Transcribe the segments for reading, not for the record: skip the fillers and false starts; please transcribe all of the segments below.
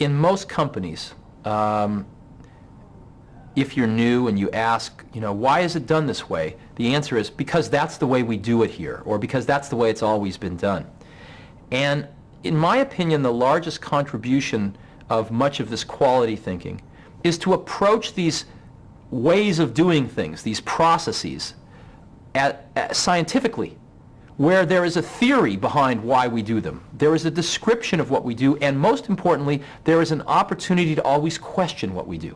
in most companies, if you're new and you ask, why is it done this way? The answer is because that's the way we do it here, or because that's the way it's always been done. And in my opinion, the largest contribution of much of this quality thinking is to approach these ways of doing things, these processes, scientifically, where there is a theory behind why we do them. There is a description of what we do, and most importantly, there is an opportunity to always question what we do.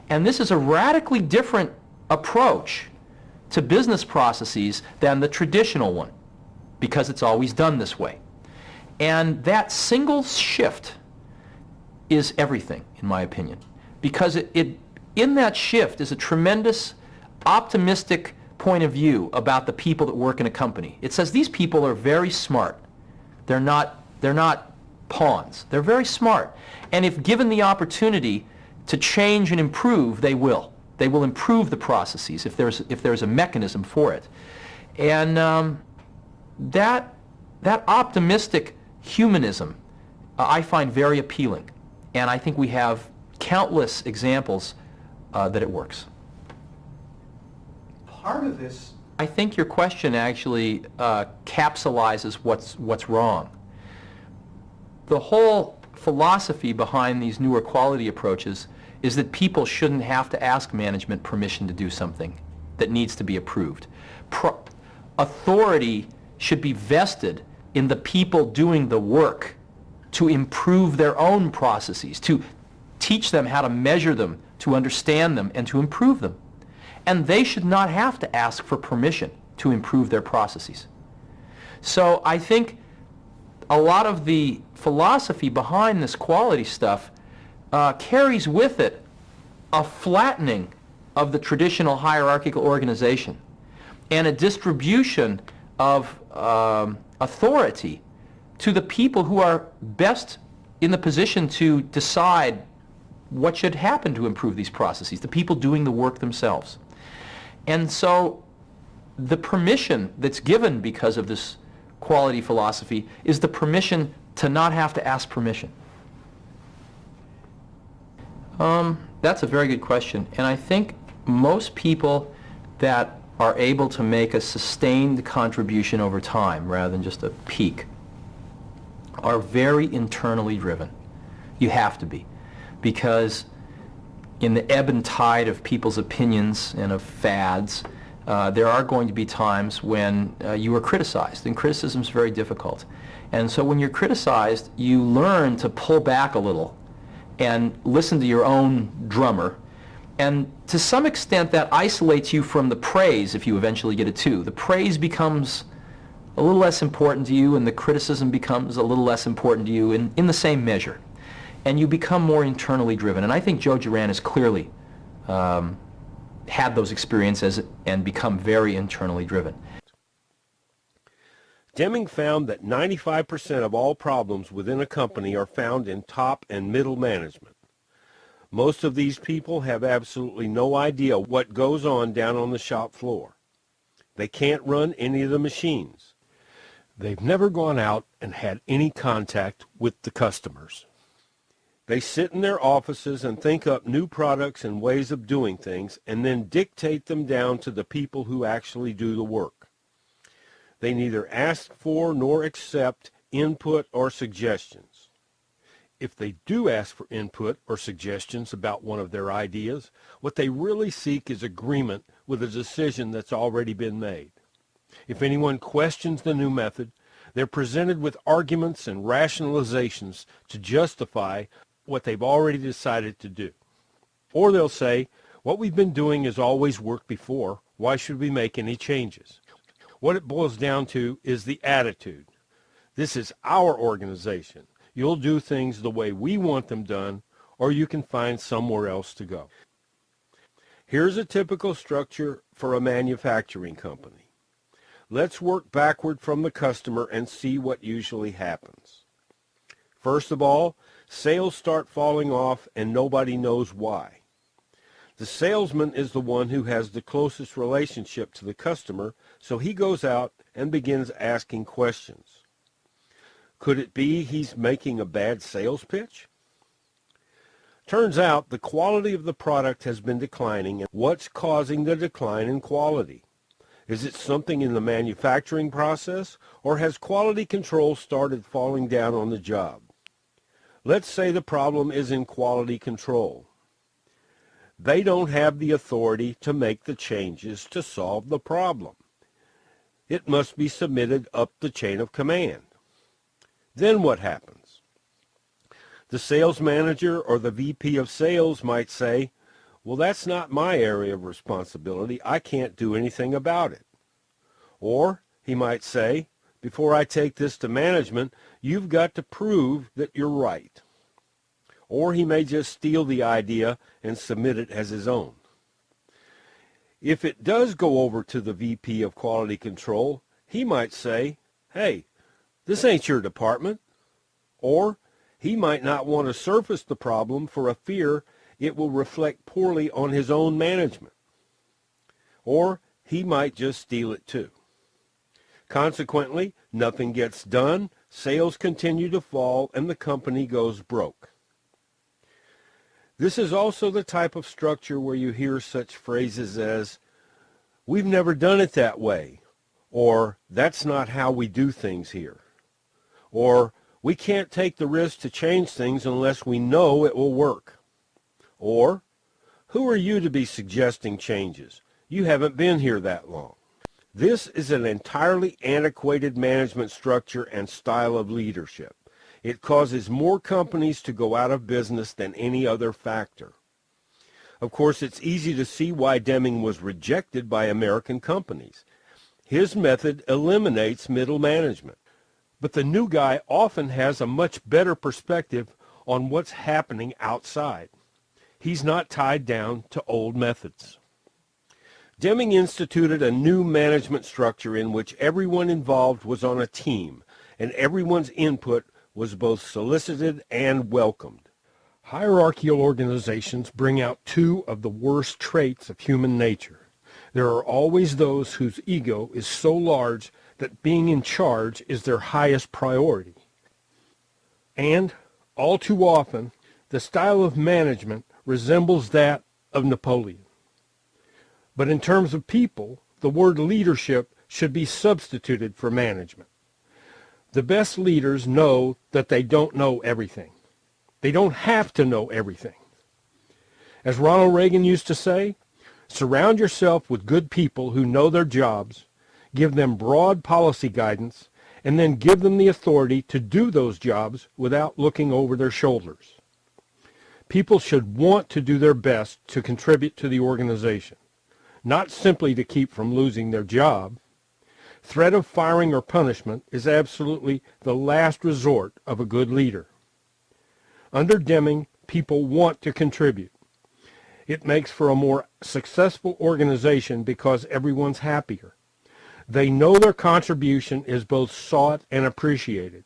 And this is a radically different approach to business processes than the traditional one, because it's always done this way. And that single shift is everything, in my opinion, because in that shift is a tremendous optimistic point of view about the people that work in a company. It says these people are very smart. They're not pawns. They're very smart. And if given the opportunity to change and improve, they will. They will improve the processes if there's a mechanism for it. And that optimistic humanism I find very appealing. And I think we have countless examples that it works. Part of this, I think your question actually capsulizes what's wrong. The whole philosophy behind these newer quality approaches is that people shouldn't have to ask management permission to do something that needs to be approved. Authority should be vested in the people doing the work to improve their own processes, to teach them how to measure them, to understand them, and to improve them. And they should not have to ask for permission to improve their processes. So I think a lot of the philosophy behind this quality stuff carries with it a flattening of the traditional hierarchical organization and a distribution of authority to the people who are best in the position to decide what should happen to improve these processes, the people doing the work themselves. And so the permission that's given because of this quality philosophy is the permission to not have to ask permission. That's a very good question. And I think most people that are able to make a sustained contribution over time rather than just a peak are very internally driven. You have to be. Because in the ebb and tide of people's opinions and of fads, there are going to be times when you are criticized, and criticism is very difficult. And so when you're criticized, you learn to pull back a little and listen to your own drummer. And to some extent, that isolates you from the praise if you eventually get it too. The praise becomes a little less important to you, and the criticism becomes a little less important to you in the same measure. And you become more internally driven. And I think Joe Juran has clearly had those experiences and become very internally driven. Deming found that 95% of all problems within a company are found in top and middle management. Most of these people have absolutely no idea what goes on down on the shop floor. They can't run any of the machines. They've never gone out and had any contact with the customers. They sit in their offices and think up new products and ways of doing things and then dictate them down to the people who actually do the work. They neither ask for nor accept input or suggestions. If they do ask for input or suggestions about one of their ideas, what they really seek is agreement with a decision that's already been made. If anyone questions the new method, they're presented with arguments and rationalizations to justify what they've already decided to do. Or they'll say, what we've been doing has always worked before. Why should we make any changes? What it boils down to is the attitude. This is our organization. You'll do things the way we want them done, or you can find somewhere else to go. Here's a typical structure for a manufacturing company. Let's work backward from the customer and see what usually happens. First of all, sales start falling off and nobody knows why. The salesman is the one who has the closest relationship to the customer, so he goes out and begins asking questions. Could it be he's making a bad sales pitch? Turns out the quality of the product has been declining. And what's causing the decline in quality? Is it something in the manufacturing process, or has quality control started falling down on the job? Let's say the problem is in quality control. They don't have the authority to make the changes to solve the problem. It must be submitted up the chain of command. Then what happens? The sales manager or the VP of sales might say, well, that's not my area of responsibility. I can't do anything about it. Or he might say, before I take this to management, you've got to prove that you're right. Or he may just steal the idea and submit it as his own. If it does go over to the VP of Quality Control, he might say, hey, this ain't your department. Or he might not want to surface the problem for a fear it will reflect poorly on his own management. Or he might just steal it too. Consequently, nothing gets done, sales continue to fall, and the company goes broke. This is also the type of structure where you hear such phrases as, we've never done it that way, or that's not how we do things here, or we can't take the risk to change things unless we know it will work, or who are you to be suggesting changes? You haven't been here that long. This is an entirely antiquated management structure and style of leadership. It causes more companies to go out of business than any other factor. Of course, it's easy to see why Deming was rejected by American companies. His method eliminates middle management. But the new guy often has a much better perspective on what's happening outside. He's not tied down to old methods. Deming instituted a new management structure in which everyone involved was on a team, and everyone's input was both solicited and welcomed. Hierarchical organizations bring out two of the worst traits of human nature. There are always those whose ego is so large that being in charge is their highest priority. And, all too often, the style of management resembles that of Napoleon. But in terms of people, the word leadership should be substituted for management. The best leaders know that they don't know everything. They don't have to know everything. As Ronald Reagan used to say, surround yourself with good people who know their jobs, give them broad policy guidance, and then give them the authority to do those jobs without looking over their shoulders. People should want to do their best to contribute to the organization, not simply to keep from losing their job. Threat of firing or punishment is absolutely the last resort of a good leader. Under Deming, people want to contribute. It makes for a more successful organization because everyone's happier. They know their contribution is both sought and appreciated,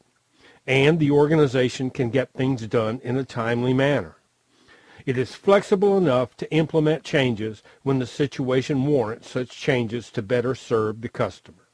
and the organization can get things done in a timely manner. It is flexible enough to implement changes when the situation warrants such changes to better serve the customer.